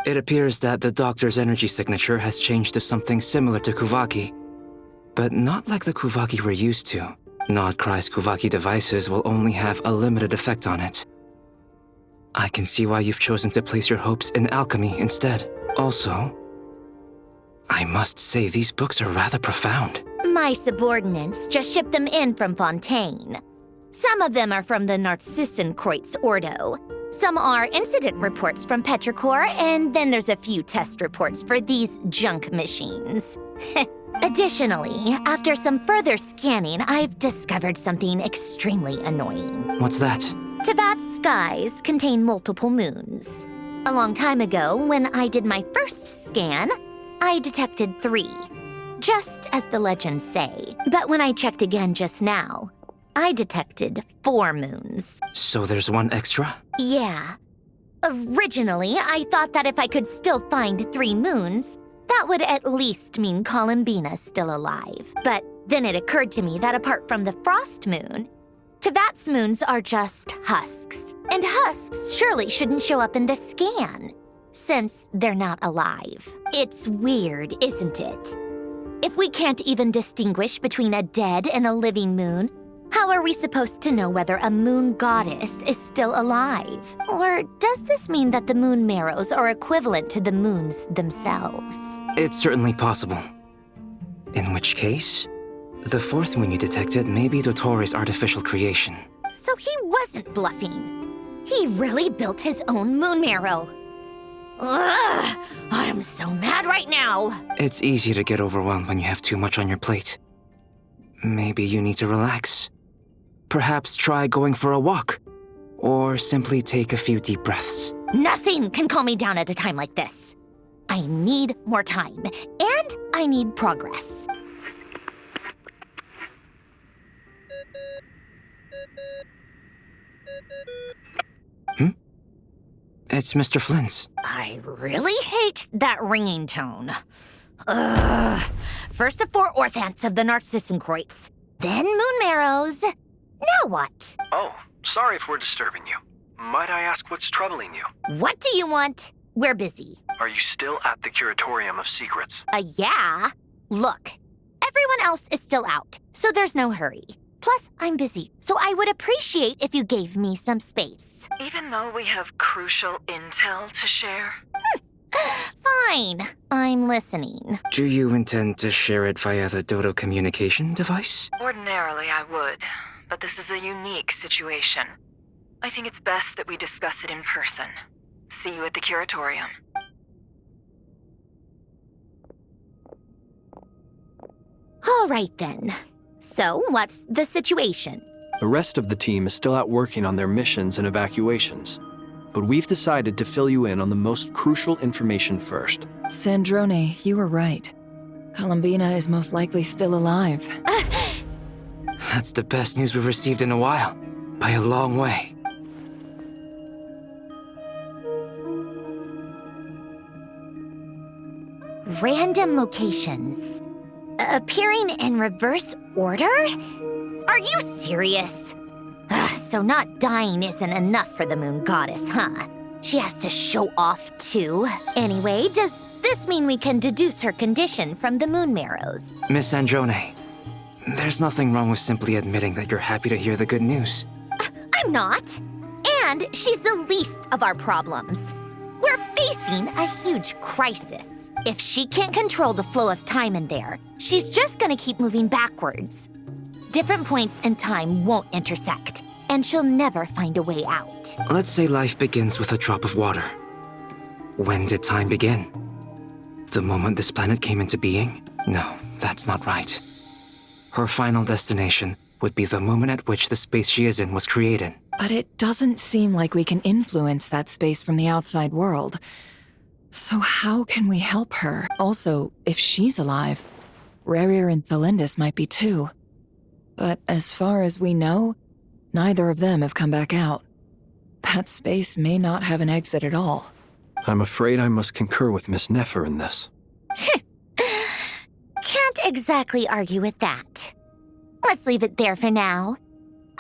It appears that the doctor's energy signature has changed to something similar to Kuvaki, but not like the Kuvaki we're used to. Nod-Krai's Kuvaki devices will only have a limited effect on it. I can see why you've chosen to place your hopes in alchemy instead. Also, I must say these books are rather profound. My subordinates just shipped them in from Fontaine. Some of them are from the Narcissenkreuz Ordo. Some are incident reports from Petrichor, and then there's a few test reports for these junk machines. Additionally, after some further scanning, I've discovered something extremely annoying. What's that? Teyvat's skies contain multiple moons. A long time ago, when I did my first scan, I detected 3, just as the legends say. But when I checked again just now, I detected 4 moons. So there's one extra? Yeah. Originally, I thought that if I could still find 3 moons, that would at least mean Columbina's still alive. But then it occurred to me that apart from the frost moon, Teyvat's moons are just husks. And husks surely shouldn't show up in the scan, since they're not alive. It's weird, isn't it? If we can't even distinguish between a dead and a living moon, how are we supposed to know whether a moon goddess is still alive? Or does this mean that the moon marrows are equivalent to the moons themselves? It's certainly possible. In which case, the 4th moon you detected may be Dottore artificial creation. So he wasn't bluffing. He really built his own moon marrow. Ugh! I'm so mad right now! It's easy to get overwhelmed when you have too much on your plate. Maybe you need to relax. Perhaps try going for a walk. Or simply take a few deep breaths. Nothing can calm me down at a time like this. I need more time, and I need progress. It's Mr. Flynn's. I really hate that ringing tone. Ugh. First the 4 orthants of the Narcissenkreuz, then moon marrows. Now what? Oh, sorry if we're disturbing you. Might I ask what's troubling you? What do you want? We're busy. Are you still at the Curatorium of Secrets? Yeah. Look, everyone else is still out, so there's no hurry. Plus, I'm busy, so I would appreciate if you gave me some space. Even though we have crucial intel to share? Fine. I'm listening. Do you intend to share it via the Dodo communication device? Ordinarily, I would, but this is a unique situation. I think it's best that we discuss it in person. See you at the Curatorium. All right, then. So, what's the situation? The rest of the team is still out working on their missions and evacuations. But we've decided to fill you in on the most crucial information first. Sandrone, you were right. Columbina is most likely still alive. That's the best news we've received in a while. By a long way. Random locations. Appearing in reverse order? Are you serious? So not dying isn't enough for the moon goddess, huh? She has to show off too. Anyway, does this mean we can deduce her condition from the moon marrows? Miss Sandrone, there's nothing wrong with simply admitting that you're happy to hear the good news. I'm not. And she's the least of our problems. We're facing a huge crisis. If she can't control the flow of time in there, she's just gonna keep moving backwards. Different points in time won't intersect, and she'll never find a way out. Let's say life begins with a drop of water. When did time begin? The moment this planet came into being? No, that's not right. Her final destination would be the moment at which the space she is in was created. But it doesn't seem like we can influence that space from the outside world. So how can we help her? Also, if she's alive, Rerir and Thelindis might be too. But as far as we know, neither of them have come back out. That space may not have an exit at all. I'm afraid I must concur with Miss Nefer in this. Can't exactly argue with that. Let's leave it there for now.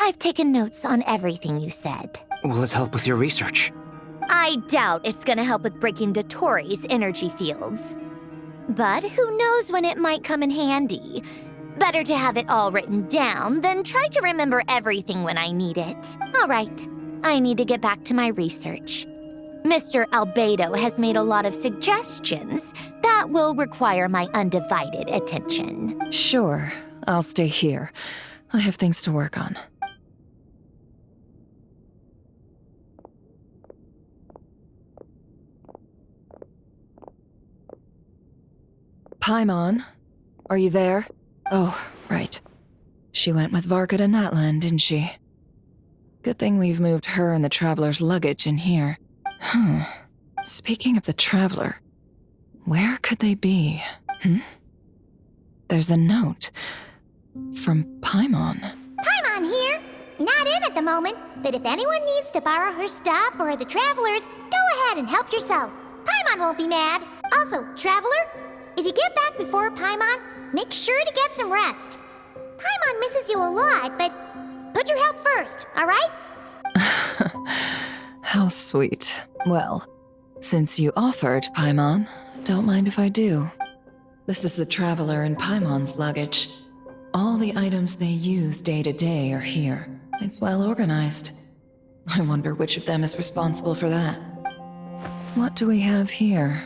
I've taken notes on everything you said. Will it help with your research? I doubt it's gonna help with breaking Dotori's energy fields. But who knows when it might come in handy. Better to have it all written down than try to remember everything when I need it. All right, I need to get back to my research. Mr. Albedo has made a lot of suggestions that will require my undivided attention. Sure, I'll stay here. I have things to work on. Paimon, are you there? Oh, right. She went with Varka to Natlan, didn't she? Good thing we've moved her and the Traveler's luggage in here. Speaking of the Traveler, where could they be? There's a note. From Paimon. Paimon here. Not in at the moment, but if anyone needs to borrow her stuff or the Travelers, go ahead and help yourself. Paimon won't be mad. Also, Traveler, if you get back before Paimon, make sure to get some rest. Paimon misses you a lot, but put your health first, alright? How sweet. Well, since you offered, Paimon, don't mind if I do. This is the Traveler and Paimon's luggage. All the items they use day to day are here. It's well organized. I wonder which of them is responsible for that. What do we have here?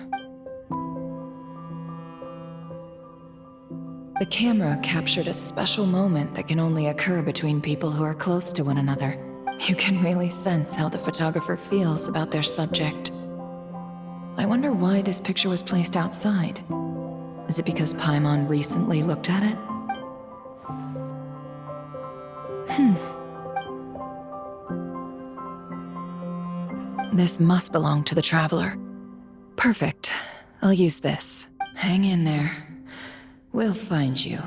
The camera captured a special moment that can only occur between people who are close to one another. You can really sense how the photographer feels about their subject. I wonder why this picture was placed outside. Is it because Paimon recently looked at it? This must belong to the Traveler. Perfect. I'll use this. Hang in there. We'll find you.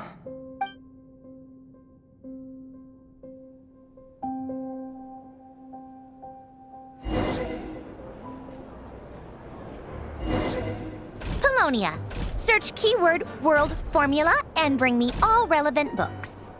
Polonia. Search keyword world formula and bring me all relevant books.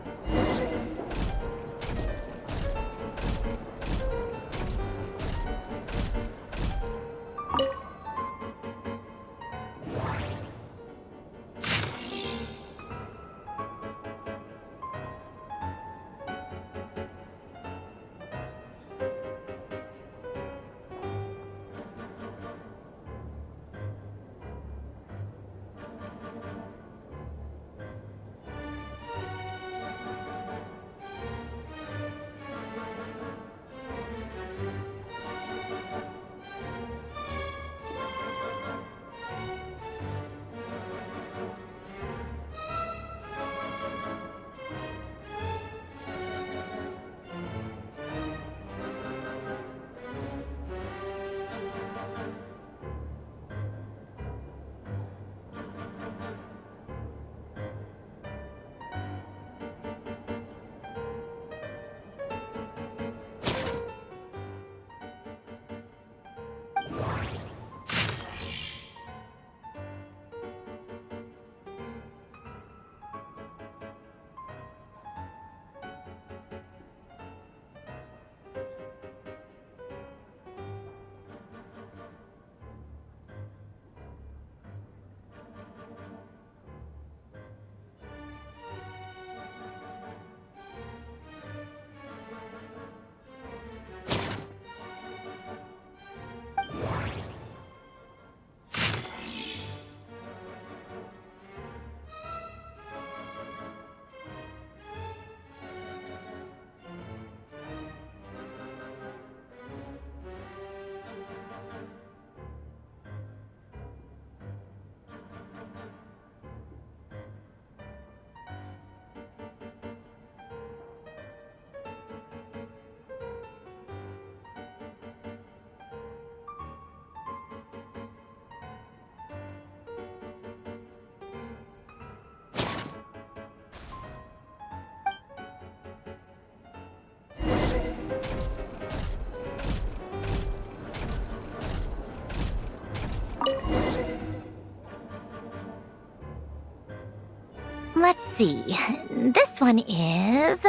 Let's see. This one is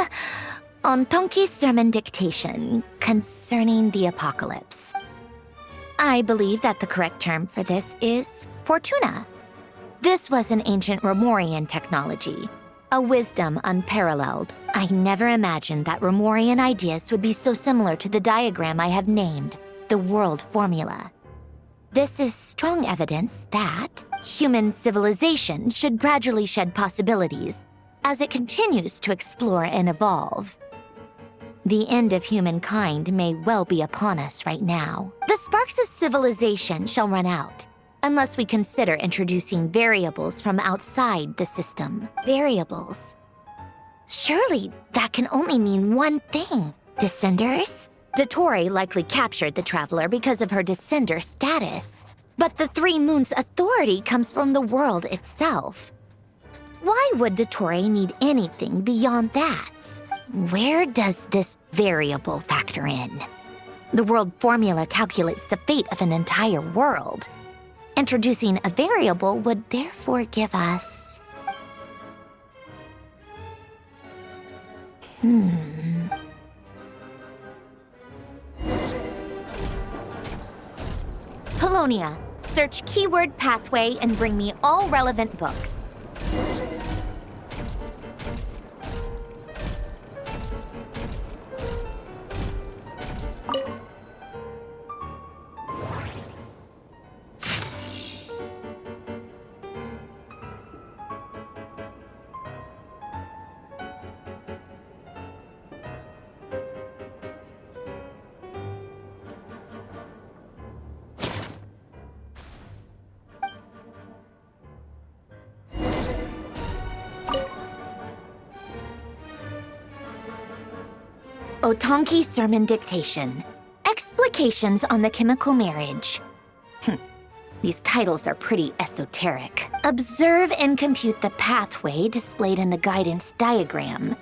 on Tonki's sermon dictation concerning the apocalypse. I believe that the correct term for this is Fortuna. This was an ancient Romorian technology, a wisdom unparalleled. I never imagined that Romorian ideas would be so similar to the diagram I have named, the World Formula. This is strong evidence that human civilization should gradually shed possibilities as it continues to explore and evolve. The end of humankind may well be upon us right now. The sparks of civilization shall run out, unless we consider introducing variables from outside the system. Variables. Surely that can only mean one thing. Descenders? Dottore likely captured the Traveler because of her descender status. But the Three Moons' authority comes from the world itself. Why would Dottore need anything beyond that? Where does this variable factor in? The world formula calculates the fate of an entire world. Introducing a variable would therefore give us... Polonia, search keyword pathway and bring me all relevant books. Otonki Sermon Dictation. Explications on the Chemical Marriage. These titles are pretty esoteric. Observe and compute the pathway displayed in the guidance diagram.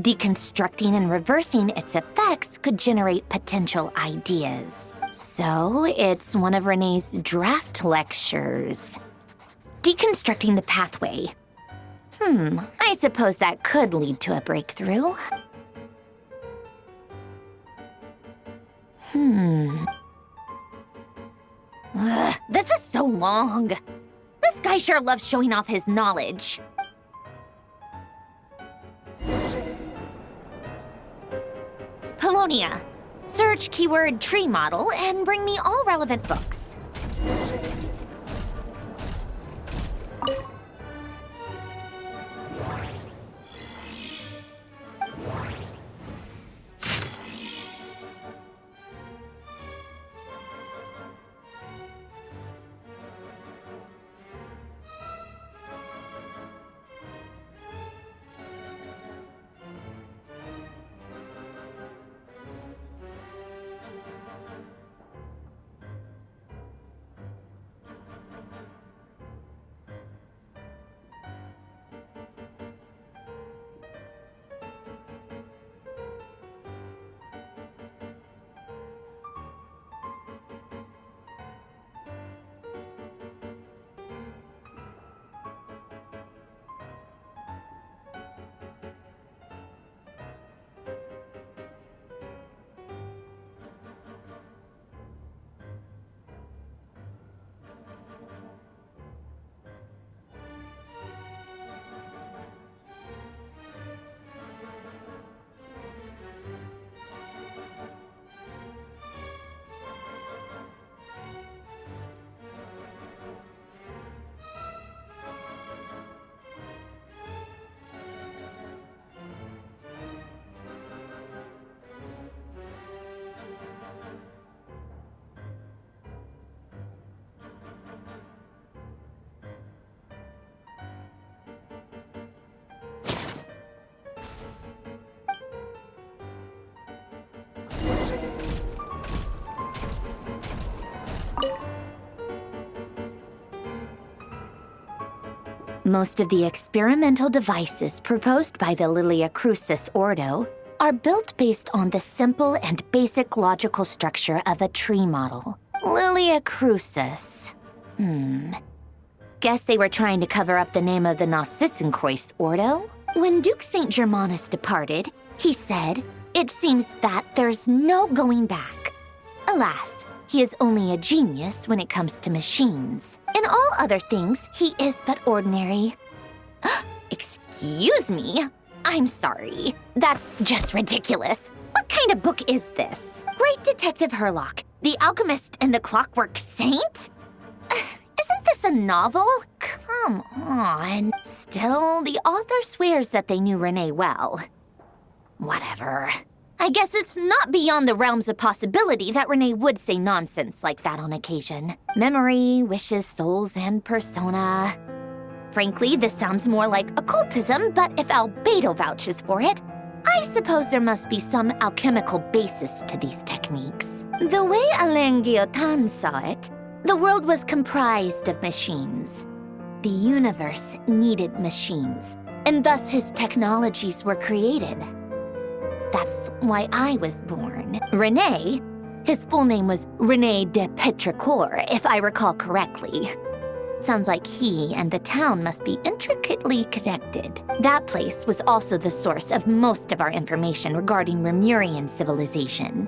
Deconstructing and reversing its effects could generate potential ideas. So, it's one of Renee's draft lectures. Deconstructing the pathway. I suppose that could lead to a breakthrough. This is so long. This guy sure loves showing off his knowledge. Polonia, search keyword tree model and bring me all relevant books. Most of the experimental devices proposed by the Lilia Crucis Ordo are built based on the simple and basic logical structure of a tree model. Lilia Crucis. Guess they were trying to cover up the name of the Nautitzenkreuz Ordo? When Duke St. Germanus departed, he said, "It seems that there's no going back." Alas, he is only a genius when it comes to machines. In all other things, he is but ordinary. Excuse me? I'm sorry. That's just ridiculous. What kind of book is this? Great Detective Herlock, The Alchemist and the Clockwork Saint? Isn't this a novel? Come on. Still, the author swears that they knew Renee well. Whatever. I guess it's not beyond the realms of possibility that Renee would say nonsense like that on occasion. Memory, wishes, souls, and persona. Frankly, this sounds more like occultism, but if Albedo vouches for it, I suppose there must be some alchemical basis to these techniques. The way Alain Guillotin saw it, the world was comprised of machines. The universe needed machines, and thus his technologies were created. That's why I was born. Renee, his full name was Renee de Petrichor, if I recall correctly. Sounds like he and the town must be intricately connected. That place was also the source of most of our information regarding Remurian civilization.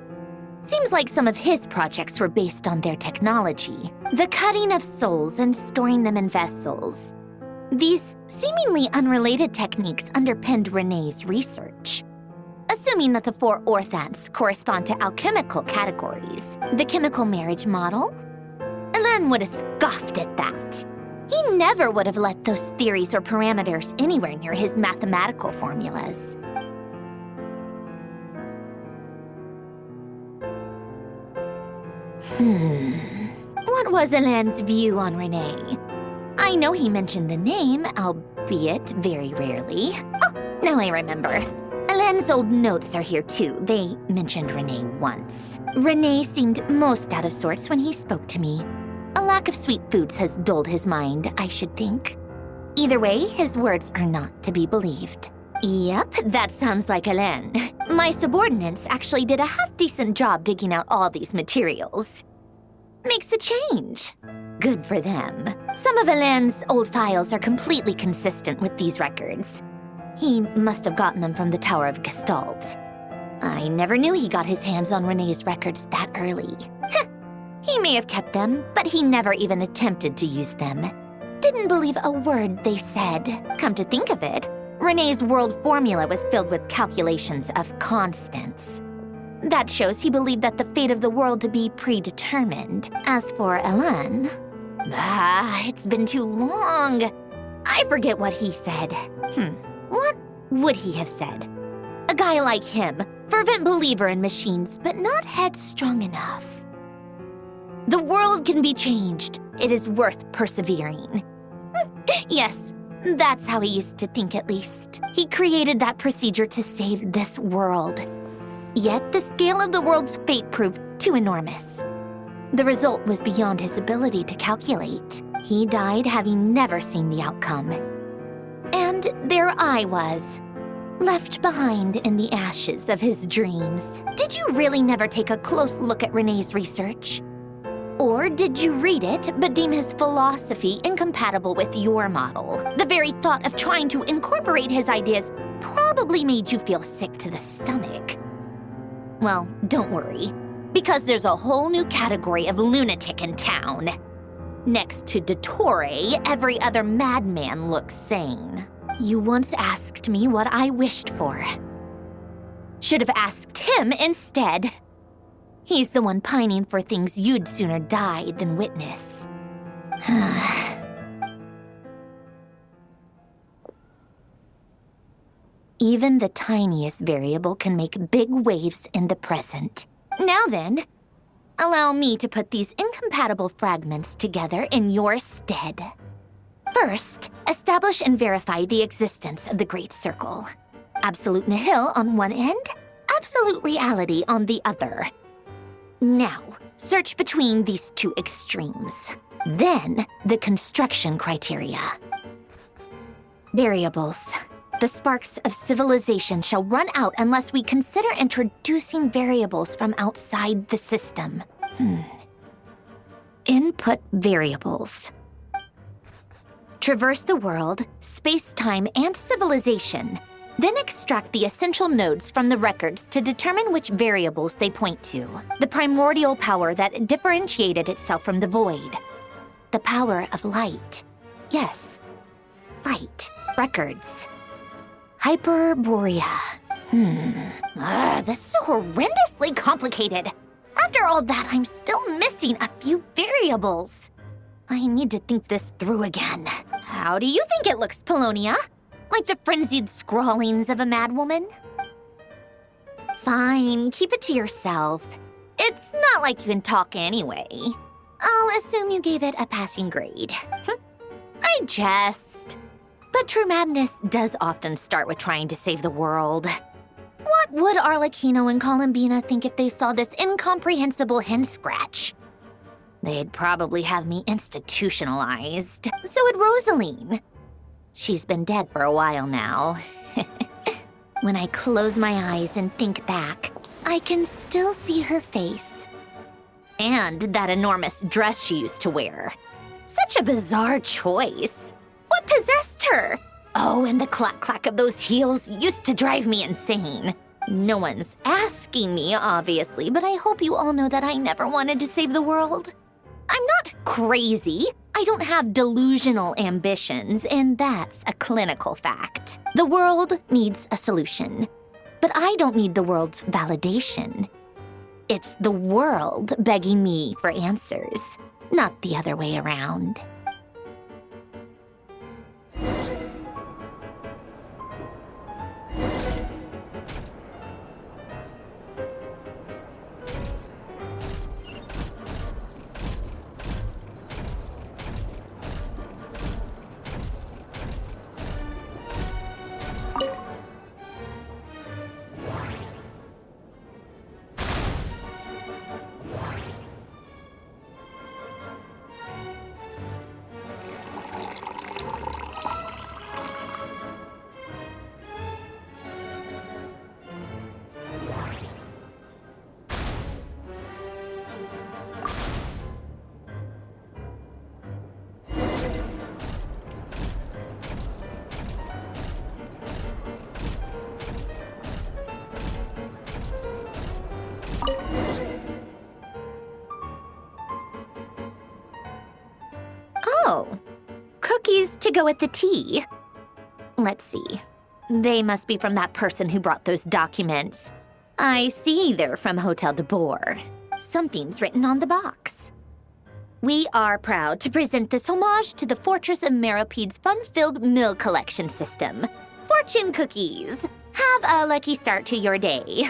Seems like some of his projects were based on their technology. The cutting of souls and storing them in vessels. These seemingly unrelated techniques underpinned Renee's research. Assuming that the 4 orthants correspond to alchemical categories. The chemical marriage model? Alain would have scoffed at that. He never would have let those theories or parameters anywhere near his mathematical formulas. What was Alain's view on Renee? I know he mentioned the name, albeit very rarely. Oh, now I remember. Alain's old notes are here too. They mentioned Renee once. Renee seemed most out of sorts when he spoke to me. A lack of sweet foods has dulled his mind, I should think. Either way, his words are not to be believed. Yep, that sounds like Alain. My subordinates actually did a half-decent job digging out all these materials. Makes a change. Good for them. Some of Alain's old files are completely consistent with these records. He must have gotten them from the Tower of Gestalt. I never knew he got his hands on Renee's records that early. He may have kept them, but he never even attempted to use them. Didn't believe a word they said. Come to think of it, Renee's world formula was filled with calculations of constants. That shows he believed that the fate of the world to be predetermined. As for Alain, it's been too long. I forget what he said. What would he have said? A guy like him, fervent believer in machines, but not headstrong enough. The world can be changed. It is worth persevering. Yes, that's how he used to think at least. He created that procedure to save this world. Yet the scale of the world's fate proved too enormous. The result was beyond his ability to calculate. He died having never seen the outcome. And there I was, left behind in the ashes of his dreams. Did you really never take a close look at Renee's research? Or did you read it but deem his philosophy incompatible with your model? The very thought of trying to incorporate his ideas probably made you feel sick to the stomach. Well, don't worry, because there's a whole new category of lunatic in town. Next to Dottore, every other madman looks sane. You once asked me what I wished for. Should have asked him instead. He's the one pining for things you'd sooner die than witness. Even the tiniest variable can make big waves in the present. Now then, allow me to put these incompatible fragments together in your stead. First, establish and verify the existence of the Great Circle. Absolute nihil on one end, absolute reality on the other. Now, search between these two extremes. Then, the construction criteria. Variables. The sparks of civilization shall run out unless we consider introducing variables from outside the system. Input variables. Traverse the world, space-time, and civilization. Then extract the essential nodes from the records to determine which variables they point to. The primordial power that differentiated itself from the void. The power of light. Yes, light. Records. Hyperborea. This is so horrendously complicated. After all that, I'm still missing a few variables. I need to think this through again. How do you think it looks, Polonia? Like the frenzied scrawlings of a madwoman? Fine, keep it to yourself. It's not like you can talk anyway. I'll assume you gave it a passing grade. I jest. But true madness does often start with trying to save the world. What would Arlecchino and Columbina think if they saw this incomprehensible hen scratch? They'd probably have me institutionalized. So would Rosaline. She's been dead for a while now. When I close my eyes and think back, I can still see her face. And that enormous dress she used to wear. Such a bizarre choice. What possessed her? Oh, and the clack-clack of those heels used to drive me insane. No one's asking me, obviously, but I hope you all know that I never wanted to save the world. I'm not crazy. I don't have delusional ambitions, and that's a clinical fact. The world needs a solution, but I don't need the world's validation. It's the world begging me for answers, not the other way around. Oh, cookies to go with the tea. Let's see. They must be from that person who brought those documents. I see they're from Hotel de Boer. Something's written on the box. We are proud to present this homage to the Fortress of Meropede's fun-filled mill collection system. Fortune cookies. Have a lucky start to your day.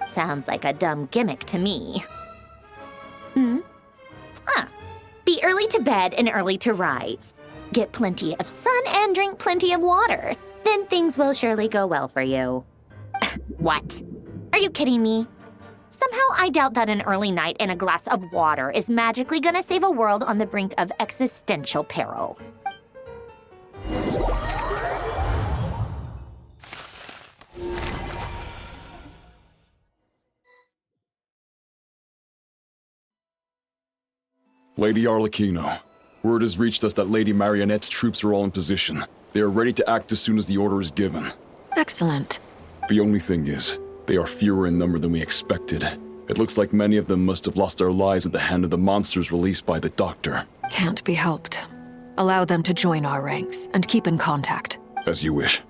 Sounds like a dumb gimmick to me. Be early to bed and early to rise. Get plenty of sun and drink plenty of water. Then things will surely go well for you. What? Are you kidding me? Somehow I doubt that an early night and a glass of water is magically gonna save a world on the brink of existential peril. Lady Arlecchino, word has reached us that Lady Marionette's troops are all in position. They are ready to act as soon as the order is given. Excellent. The only thing is, they are fewer in number than we expected. It looks like many of them must have lost their lives at the hand of the monsters released by the Doctor. Can't be helped. Allow them to join our ranks, and keep in contact. As you wish.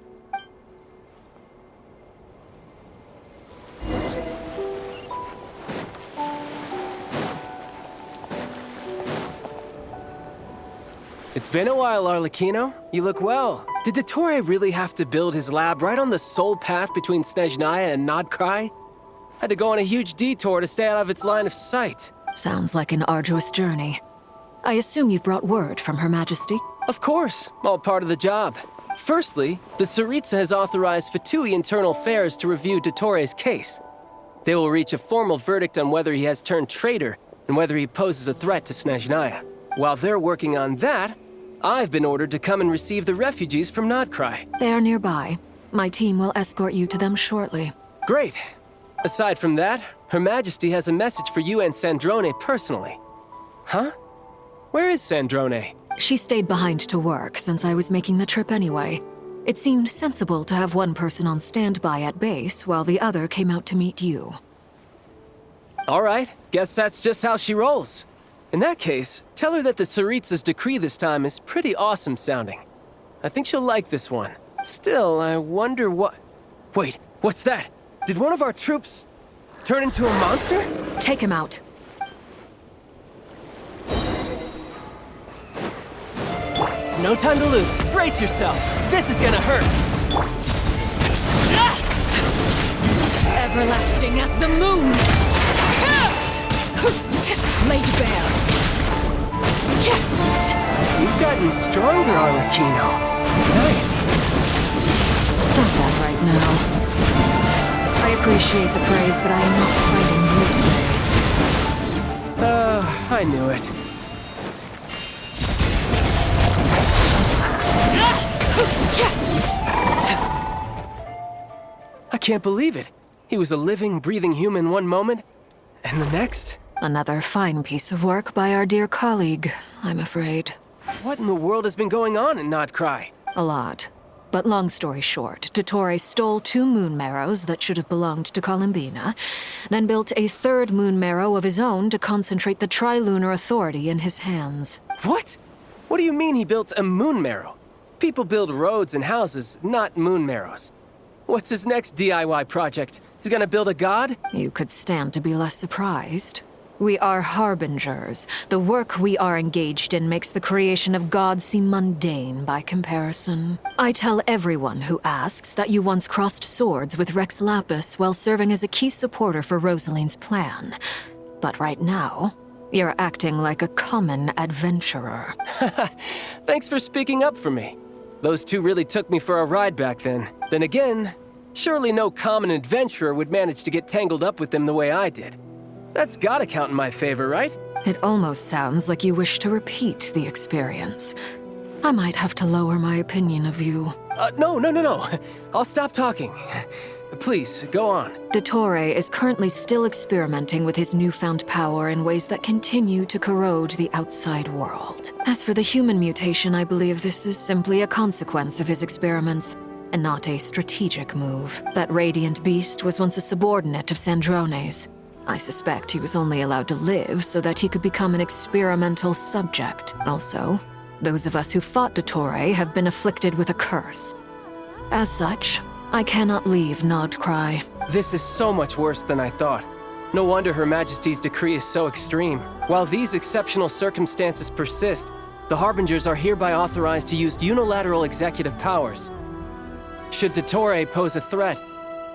It's been a while, Arlecchino. You look well. Did Dottore really have to build his lab right on the sole path between Snezhnaya and Nod-Krai? Had to go on a huge detour to stay out of its line of sight. Sounds like an arduous journey. I assume you've brought word from Her Majesty? Of course, all part of the job. Firstly, the Tsaritsa has authorized Fatui Internal Affairs to review Dottore's case. They will reach a formal verdict on whether he has turned traitor and whether he poses a threat to Snezhnaya. While they're working on that, I've been ordered to come and receive the refugees from Nod-Krai. They are nearby. My team will escort you to them shortly. Great. Aside from that, Her Majesty has a message for you and Sandrone personally. Huh? Where is Sandrone? She stayed behind to work since I was making the trip anyway. It seemed sensible to have one person on standby at base while the other came out to meet you. All right, guess that's just how she rolls. In that case, tell her that the Tsaritsa's decree this time is pretty awesome sounding. I think she'll like this one. Still, I wonder what... Wait, what's that? Did one of our troops turn into a monster? Take him out. No time to lose. Brace yourself. This is gonna hurt. Everlasting as the moon! Laid bare. You've gotten stronger, Arlecchino. Nice. Stop that right now. I appreciate the praise, but I am not fighting you today. I knew it. I can't believe it. He was a living, breathing human one moment, and the next... Another fine piece of work by our dear colleague, I'm afraid. What in the world has been going on in Nod-Krai? A lot. But long story short, Dottore stole 2 moon marrows that should have belonged to Columbina, then built a 3rd moon marrow of his own to concentrate the Trilunar Authority in his hands. What? What do you mean he built a moon marrow? People build roads and houses, not moon marrows. What's his next DIY project? He's gonna build a god? You could stand to be less surprised. We are harbingers. The work we are engaged in makes the creation of gods seem mundane by comparison. I tell everyone who asks that you once crossed swords with Rex Lapis while serving as a key supporter for Rosaline's plan. But right now, you're acting like a common adventurer. Thanks for speaking up for me. Those 2 really took me for a ride back then. Then again, surely no common adventurer would manage to get tangled up with them the way I did. That's gotta count in my favor, right? It almost sounds like you wish to repeat the experience. I might have to lower my opinion of you. No. I'll stop talking. Please, go on. Dottore is currently still experimenting with his newfound power in ways that continue to corrode the outside world. As for the human mutation, I believe this is simply a consequence of his experiments, and not a strategic move. That radiant beast was once a subordinate of Sandrone's. I suspect he was only allowed to live so that he could become an experimental subject. Also, those of us who fought Dottore have been afflicted with a curse. As such, I cannot leave Nod-Krai. This is so much worse than I thought. No wonder Her Majesty's decree is so extreme. While these exceptional circumstances persist, the Harbingers are hereby authorized to use unilateral executive powers. Should Dottore pose a threat,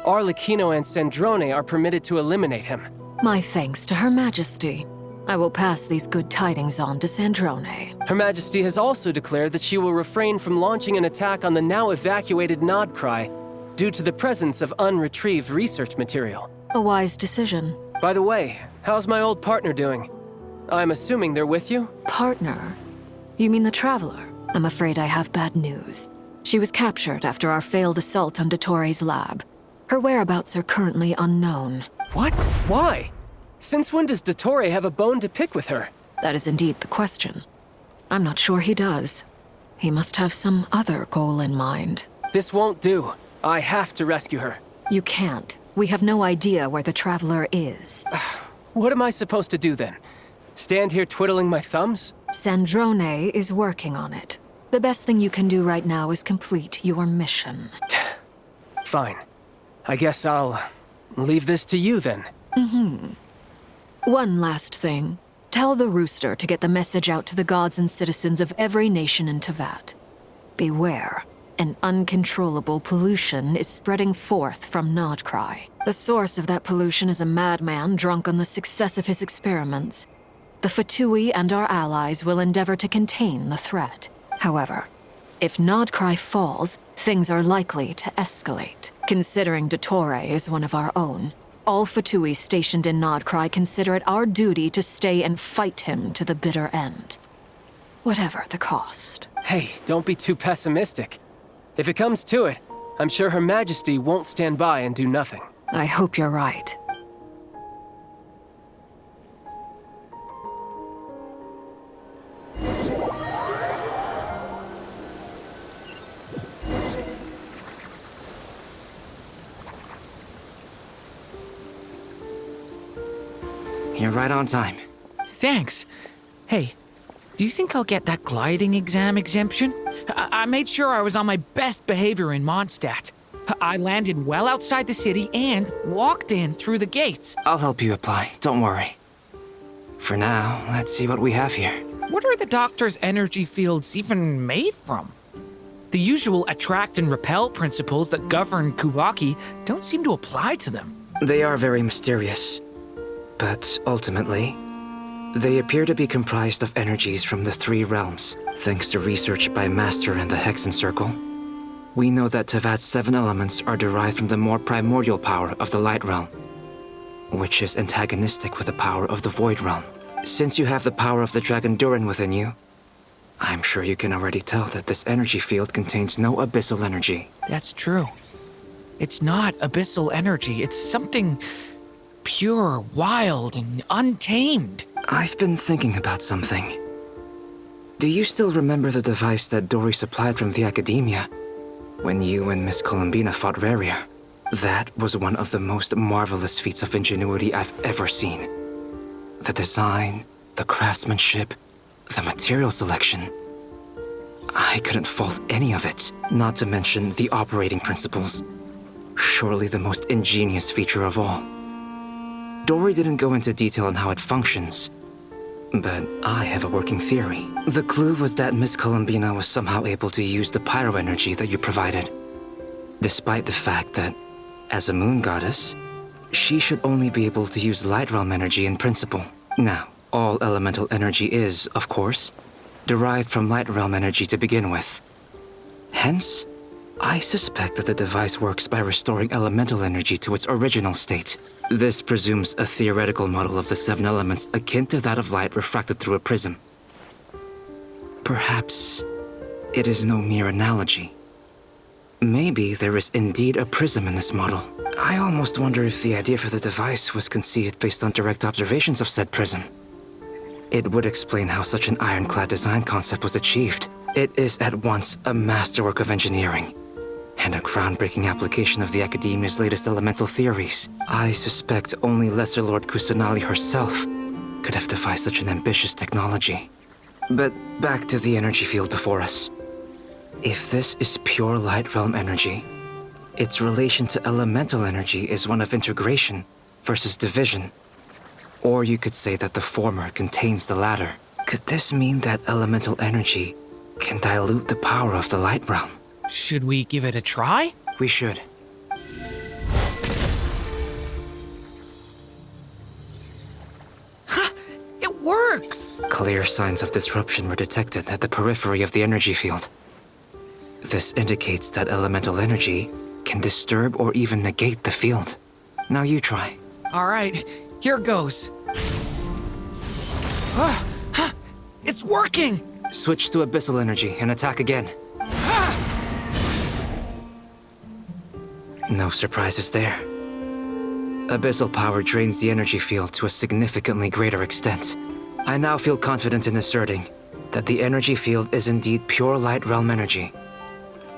Arlecchino and Sandrone are permitted to eliminate him. My thanks to Her Majesty. I will pass these good tidings on to Sandrone. Her Majesty has also declared that she will refrain from launching an attack on the now evacuated Nod-Krai due to the presence of unretrieved research material. A wise decision. By the way, how's my old partner doing? I'm assuming they're with you? Partner? You mean the Traveler? I'm afraid I have bad news. She was captured after our failed assault on Dottore's lab. Her whereabouts are currently unknown. What? Why? Since when does Dottore have a bone to pick with her? That is indeed the question. I'm not sure he does. He must have some other goal in mind. This won't do. I have to rescue her. You can't. We have no idea where the Traveler is. What am I supposed to do then? Stand here twiddling my thumbs? Sandrone is working on it. The best thing you can do right now is complete your mission. Fine. I guess I'll leave this to you then. One last thing. Tell the Rooster to get the message out to the gods and citizens of every nation in Teyvat. Beware. An uncontrollable pollution is spreading forth from Nod-Krai. The source of that pollution is a madman drunk on the success of his experiments. The Fatui and our allies will endeavor to contain the threat. However, if Nod-Krai falls, things are likely to escalate. Considering Dottore is one of our own, all Fatui stationed in Nod-Krai consider it our duty to stay and fight him to the bitter end. Whatever the cost. Hey, don't be too pessimistic. If it comes to it, I'm sure Her Majesty won't stand by and do nothing. I hope you're right. You're right on time. Thanks. Hey, do you think I'll get that gliding exam exemption? I made sure I was on my best behavior in Mondstadt. I landed well outside the city and walked in through the gates. I'll help you apply, don't worry. For now, let's see what we have here. What are the doctor's energy fields even made from? The usual attract and repel principles that govern Kuvaki don't seem to apply to them. They are very mysterious. But ultimately, they appear to be comprised of energies from the three realms. Thanks to research by Master in the Hexen Circle, we know that Teyvat's 7 elements are derived from the more primordial power of the Light Realm, which is antagonistic with the power of the Void Realm. Since you have the power of the Dragon Durin within you, I'm sure you can already tell that this energy field contains no abyssal energy. That's true. It's not abyssal energy, it's something pure, wild, and untamed. I've been thinking about something. Do you still remember the device that Dory supplied from the Academia when you and Miss Columbina fought Rarier? That was one of the most marvelous feats of ingenuity I've ever seen. The design, the craftsmanship, the material selection. I couldn't fault any of it, not to mention the operating principles. Surely the most ingenious feature of all. Dory didn't go into detail on how it functions, but I have a working theory. The clue was that Miss Columbina was somehow able to use the pyro energy that you provided, despite the fact that, as a moon goddess, she should only be able to use light realm energy in principle. Now, all elemental energy is, of course, derived from light realm energy to begin with. Hence, I suspect that the device works by restoring elemental energy to its original state. This presumes a theoretical model of the 7 elements akin to that of light refracted through a prism. Perhaps it is no mere analogy. Maybe there is indeed a prism in this model. I almost wonder if the idea for the device was conceived based on direct observations of said prism. It would explain how such an ironclad design concept was achieved. It is at once a masterwork of engineering and a groundbreaking application of the Academia's latest elemental theories. I suspect only Lesser Lord Kusanali herself could have devised such an ambitious technology. But back to the energy field before us. If this is pure light realm energy, its relation to elemental energy is one of integration versus division. Or you could say that the former contains the latter. Could this mean that elemental energy can dilute the power of the light realm? Should we give it a try? We should. Ha! It works! Clear signs of disruption were detected at the periphery of the energy field. This indicates that elemental energy can disturb or even negate the field. Now you try. All right, here goes. It's working! Switch to abyssal energy and attack again. No surprises there. Abyssal power drains the energy field to a significantly greater extent. I now feel confident in asserting that the energy field is indeed pure light realm energy,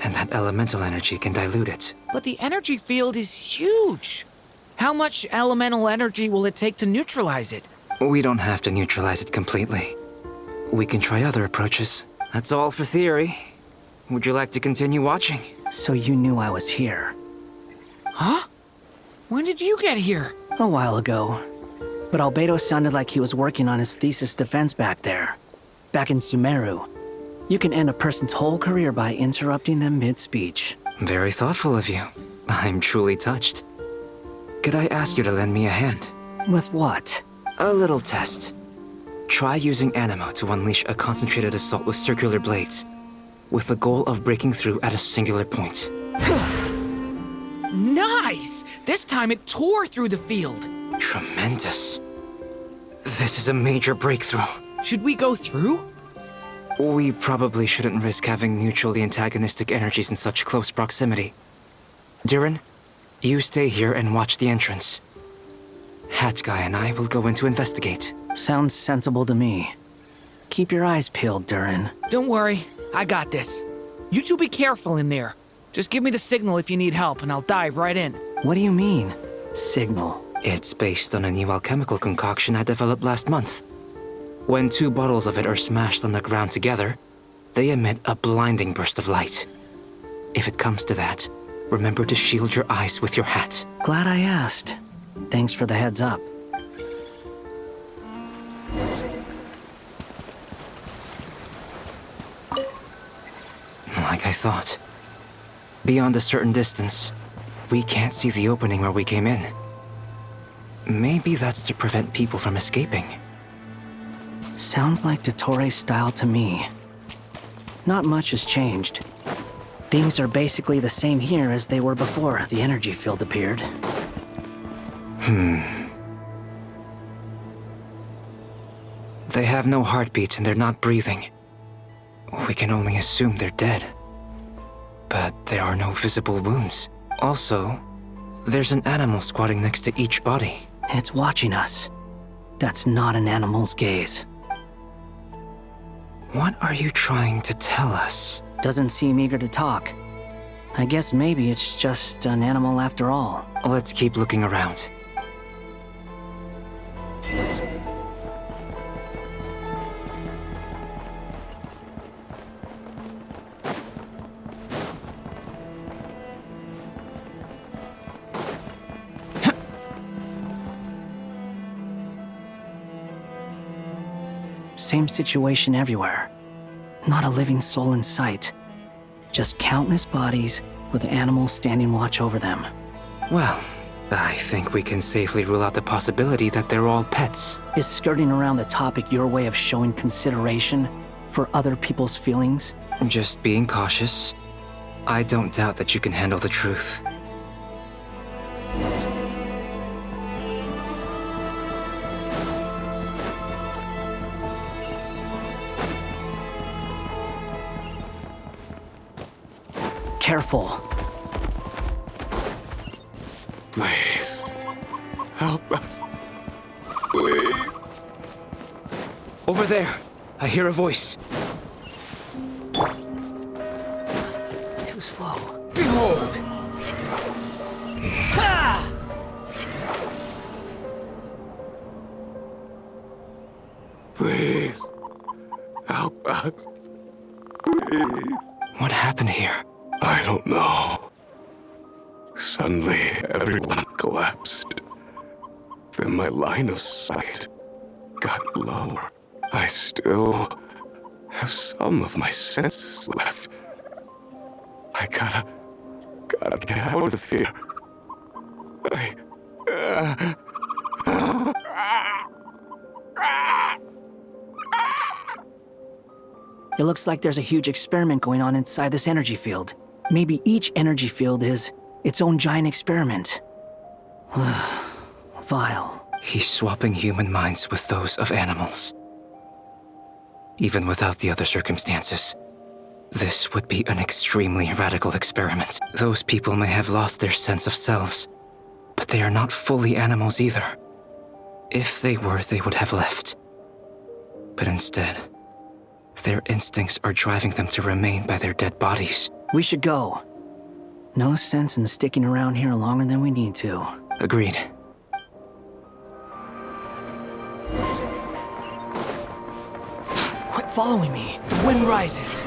and that elemental energy can dilute it. But the energy field is huge. How much elemental energy will it take to neutralize it? We don't have to neutralize it completely. we can try other approaches. That's all for theory. Would you like to continue watching? So you knew I was here. Huh? When did you get here? A while ago. But Albedo sounded like he was working on his thesis defense back there. Back in Sumeru. You can end a person's whole career by interrupting them mid-speech. Very thoughtful of you. I'm truly touched. Could I ask you to lend me a hand? With what? A little test. Try using Animo to unleash a concentrated assault with circular blades, with the goal of breaking through at a singular point. Nice! This time it tore through the field. Tremendous. This is a major breakthrough. Should we go through? We probably shouldn't risk having mutually antagonistic energies in such close proximity. Durin, you stay here and watch the entrance. Hat Guy and I will go in to investigate. Sounds sensible to me. Keep your eyes peeled, Durin. Don't worry, I got this. You two be careful in there. Just give me the signal if you need help and I'll dive right in. What do you mean, signal? It's based on a new alchemical concoction I developed last month. When 2 bottles of it are smashed on the ground together, they emit a blinding burst of light. If it comes to that, remember to shield your eyes with your hat. Glad I asked. Thanks for the heads up. Like I thought. Beyond a certain distance, we can't see the opening where we came in. Maybe that's to prevent people from escaping. Sounds like Dottore style to me. Not much has changed. Things are basically the same here as they were before the energy field appeared. They have no heartbeat and they're not breathing. We can only assume they're dead. But there are no visible wounds. Also, there's an animal squatting next to each body. It's watching us. That's not an animal's gaze. What are you trying to tell us? Doesn't seem eager to talk. I guess maybe it's just an animal after all. Let's keep looking around. Same situation everywhere. Not a living soul in sight. Just countless bodies with animals standing watch over them. Well, I think we can safely rule out the possibility that they're all pets. Is skirting around the topic your way of showing consideration for other people's feelings? Just being cautious. I don't doubt that you can handle the truth. Careful. Please. Help us. Please. Over there. I hear a voice. Too slow. Behold! Please. Help us. Please. What happened here? I don't know. Suddenly, everyone collapsed. Then my line of sight got lower. I still have some of my senses left. I gotta get out of here. It looks like there's a huge experiment going on inside this energy field. Maybe each energy field is its own giant experiment. Vile. He's swapping human minds with those of animals. Even without the other circumstances, this would be an extremely radical experiment. Those people may have lost their sense of selves, but they are not fully animals either. If they were, they would have left. But instead, their instincts are driving them to remain by their dead bodies. We should go. No sense in sticking around here longer than we need to. Agreed. Quit following me. The wind rises.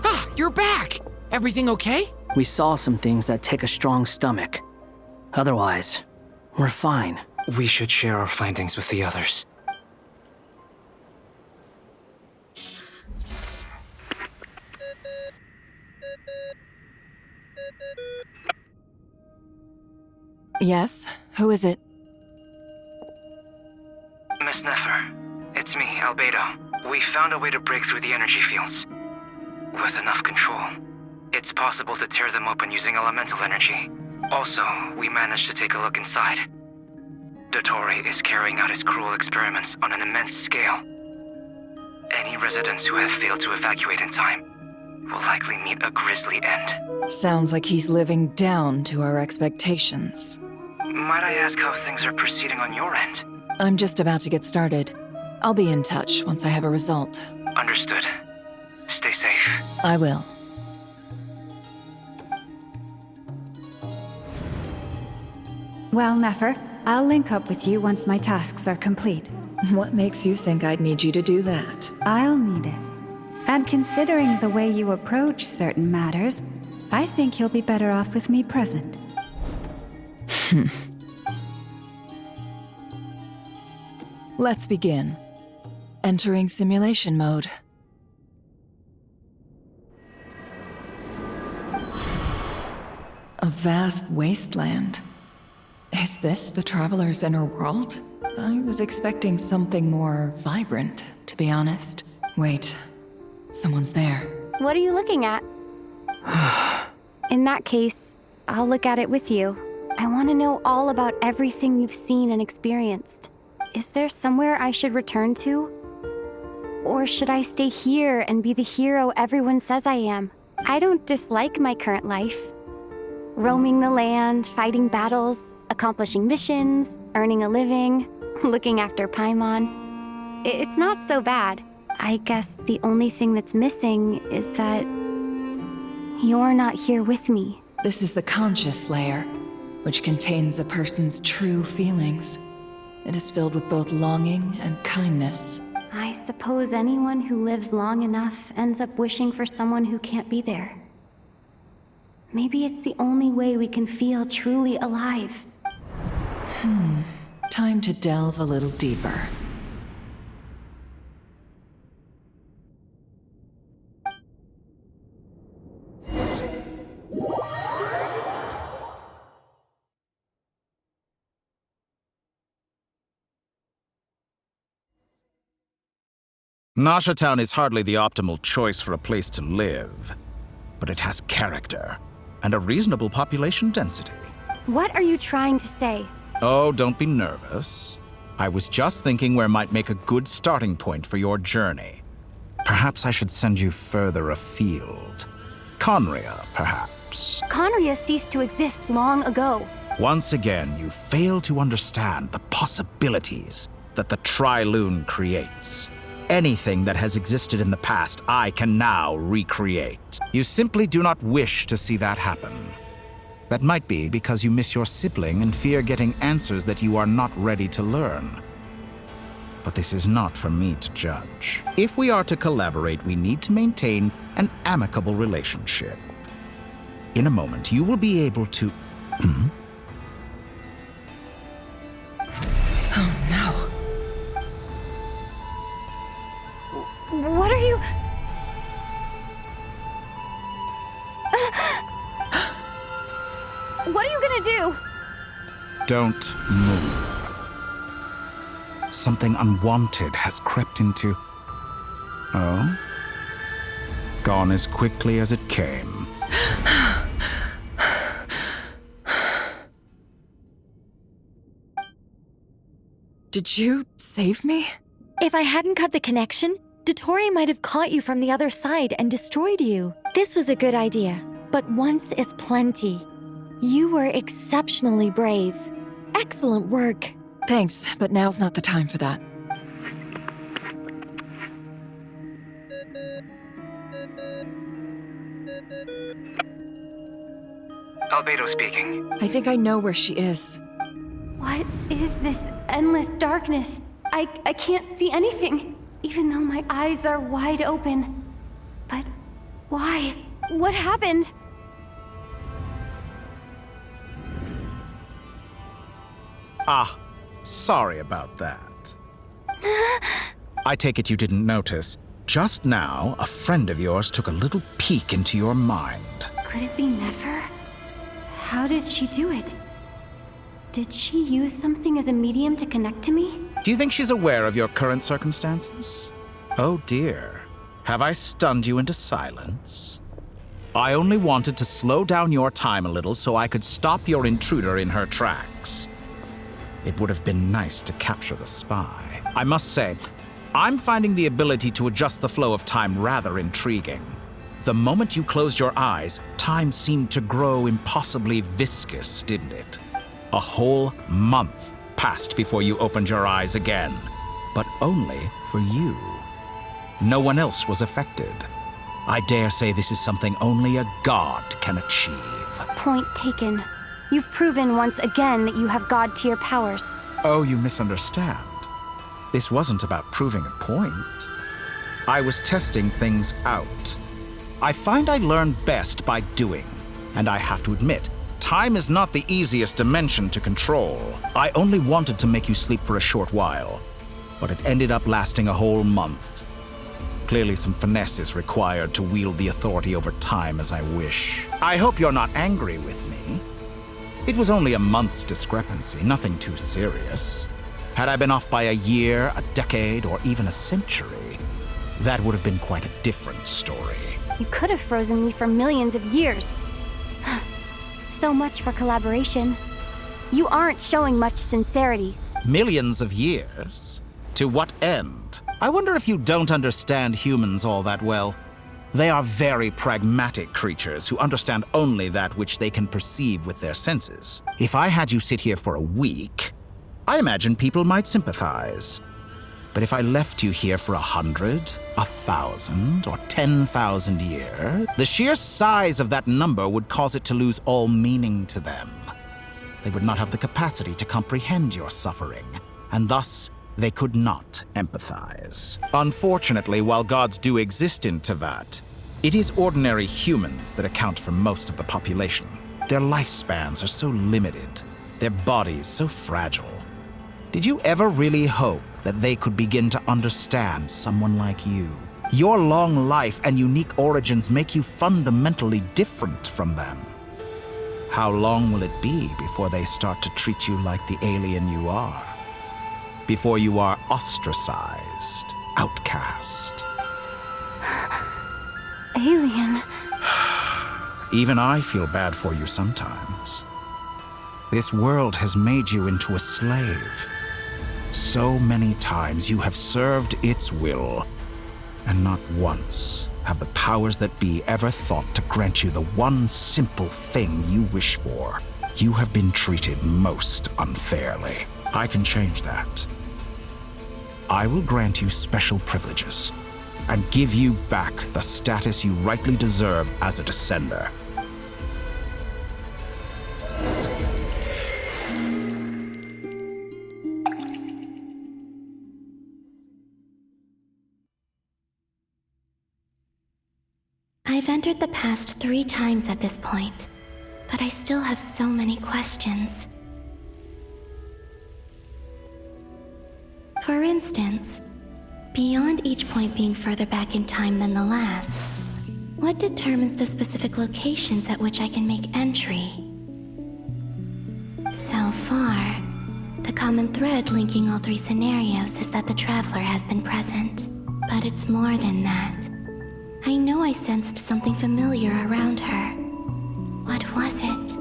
Ah, you're back! Everything okay? We saw some things that take a strong stomach. Otherwise, we're fine. We should share our findings with the others. Yes? Who is it? Miss Nefer, it's me, Albedo. We found a way to break through the energy fields. With enough control, it's possible to tear them open using elemental energy. Also, we managed to take a look inside. Dottore is carrying out his cruel experiments on an immense scale. Any residents who have failed to evacuate in time will likely meet a grisly end. Sounds like he's living down to our expectations. Might I ask how things are proceeding on your end? I'm just about to get started. I'll be in touch once I have a result. Understood. Stay safe. I will. Well, Nefer, I'll link up with you once my tasks are complete. What makes you think I'd need you to do that? I'll need it. And considering the way you approach certain matters, I think you'll be better off with me present. Let's begin. Entering simulation mode. A vast wasteland. Is this the Traveler's inner world? I was expecting something more vibrant, to be honest. Wait, someone's there. What are you looking at? In that case, I'll look at it with you. I want to know all about everything you've seen and experienced. Is there somewhere I should return to? Or should I stay here and be the hero everyone says I am? I don't dislike my current life. Roaming the land, fighting battles, accomplishing missions, earning a living, looking after Paimon. It's not so bad. I guess the only thing that's missing is that you're not here with me. This is the conscious layer, which contains a person's true feelings. It is filled with both longing and kindness. I suppose anyone who lives long enough ends up wishing for someone who can't be there. Maybe it's the only way we can feel truly alive. Time to delve a little deeper. Nasha Town is hardly the optimal choice for a place to live, but it has character and a reasonable population density. What are you trying to say? Oh, don't be nervous. I was just thinking where might make a good starting point for your journey. Perhaps I should send you further afield. Conria, perhaps. Conria ceased to exist long ago. Once again, you fail to understand the possibilities that the Tri-Lune creates. Anything that has existed in the past, I can now recreate. You simply do not wish to see that happen. That might be because you miss your sibling and fear getting answers that you are not ready to learn. But this is not for me to judge. If we are to collaborate, we need to maintain an amicable relationship. In a moment, you will be able to... Oh no. What are you... What are you gonna do? Don't move. Something unwanted has crept into... Oh? Gone as quickly as it came. Did you save me? If I hadn't cut the connection, Dottore might have caught you from the other side and destroyed you. This was a good idea, but once is plenty. You were exceptionally brave. Excellent work. Thanks, but now's not the time for that. Albedo speaking. I think I know where she is. What is this endless darkness? I can't see anything, even though my eyes are wide open. But why? What happened? Ah, sorry about that. I take it you didn't notice. Just now, a friend of yours took a little peek into your mind. Could it be Nefer? How did she do it? Did she use something as a medium to connect to me? Do you think she's aware of your current circumstances? Oh dear. Have I stunned you into silence? I only wanted to slow down your time a little so I could stop your intruder in her tracks. It would have been nice to capture the spy. I must say, I'm finding the ability to adjust the flow of time rather intriguing. The moment you closed your eyes, time seemed to grow impossibly viscous, didn't it? A whole month passed before you opened your eyes again, but only for you. No one else was affected. I dare say this is something only a god can achieve. Point taken. You've proven once again that you have god-tier powers. Oh, you misunderstand. This wasn't about proving a point. I was testing things out. I find I learn best by doing, and I have to admit, time is not the easiest dimension to control. I only wanted to make you sleep for a short while, but it ended up lasting a whole month. Clearly some finesse is required to wield the authority over time as I wish. I hope you're not angry with me. It was only a month's discrepancy, nothing too serious. Had I been off by a year, a decade, or even a century, that would have been quite a different story. You could have frozen me for millions of years. So much for collaboration. You aren't showing much sincerity. Millions of years? To what end? I wonder if you don't understand humans all that well. They are very pragmatic creatures who understand only that which they can perceive with their senses. If I had you sit here for a week, I imagine people might sympathize. But if I left you here for 100, 1,000, or 10,000 years, the sheer size of that number would cause it to lose all meaning to them. They would not have the capacity to comprehend your suffering, and thus they could not empathize. Unfortunately, while gods do exist in Tevat, it is ordinary humans that account for most of the population. Their lifespans are so limited, their bodies so fragile. Did you ever really hope that they could begin to understand someone like you? Your long life and unique origins make you fundamentally different from them. How long will it be before they start to treat you like the alien you are? Before you are ostracized, outcast? Alien. Even I feel bad for you sometimes. This world has made you into a slave. So many times you have served its will, and not once have the powers that be ever thought to grant you the one simple thing you wish for. You have been treated most unfairly. I can change that. I will grant you special privileges and give you back the status you rightly deserve as a descender. I've entered the past 3 times at this point, but I still have so many questions. For instance, beyond each point being further back in time than the last, what determines the specific locations at which I can make entry? So far, the common thread linking all 3 scenarios is that the Traveler has been present. But it's more than that. I know I sensed something familiar around her. What was it?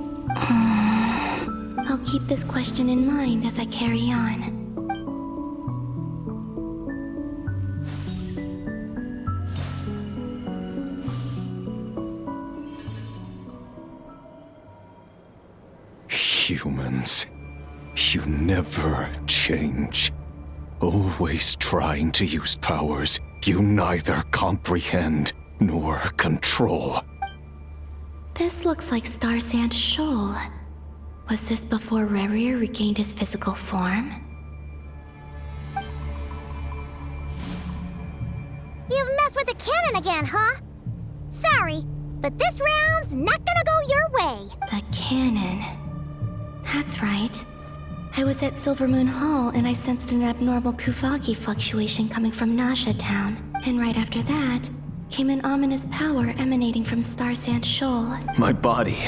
I'll keep this question in mind as I carry on. Humans, you never change. Always trying to use powers You neither comprehend nor control. This looks like Star Sand Shoal. Was this before Rerir regained his physical form? You've messed with the cannon again, huh? Sorry, but this round's not gonna go your way. The cannon. That's right. I was at Silvermoon Hall and I sensed an abnormal Kuvagi fluctuation coming from Nasha Town. And right after that, came an ominous power emanating from Star Sand Shoal. My body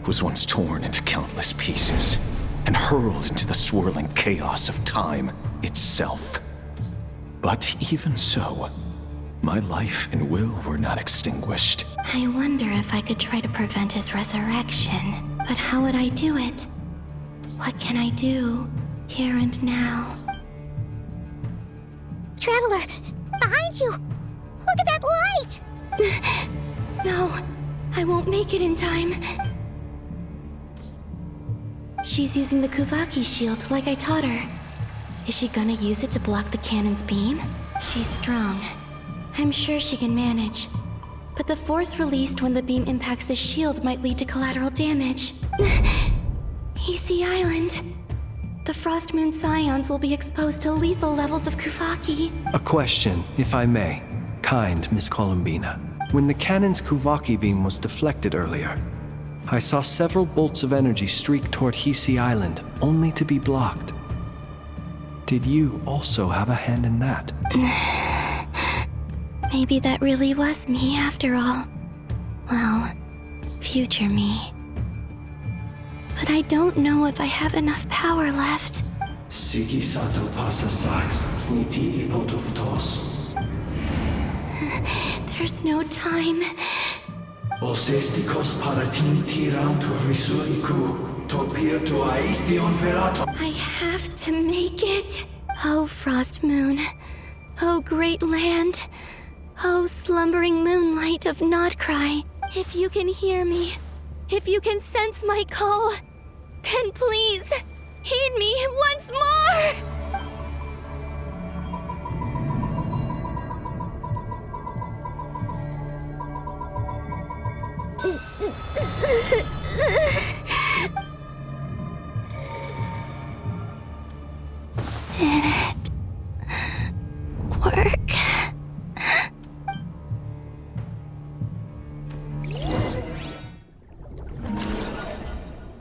was once torn into countless pieces and hurled into the swirling chaos of time itself. But even so, my life and will were not extinguished. I wonder if I could try to prevent his resurrection. But how would I do it? What can I do, here and now? Traveler, behind you! Look at that light! No, I won't make it in time. She's using the Kuvaki shield like I taught her. Is she gonna use it to block the cannon's beam? She's strong. I'm sure she can manage. But the force released when the beam impacts the shield might lead to collateral damage. EC Island. The Frost Moon Scions will be exposed to lethal levels of Kuvaki. A question, if I may. Kind Miss Columbina. When the cannon's Kuvaki beam was deflected earlier, I saw several bolts of energy streak toward Hisi Island, only to be blocked. Did you also have a hand in that? Maybe that really was me after all. Well, future me. But I don't know if I have enough power left. Siki sato pasa sax, sniti ipotovtos. There's no time. Osestikos paratin tirantu risuiku, topiato aithion verato. I have to make it. Oh, Frost Moon. Oh, great land. Oh, slumbering moonlight of Nod-Krai. If you can hear me, if you can sense my call, then please, heed me once more! Did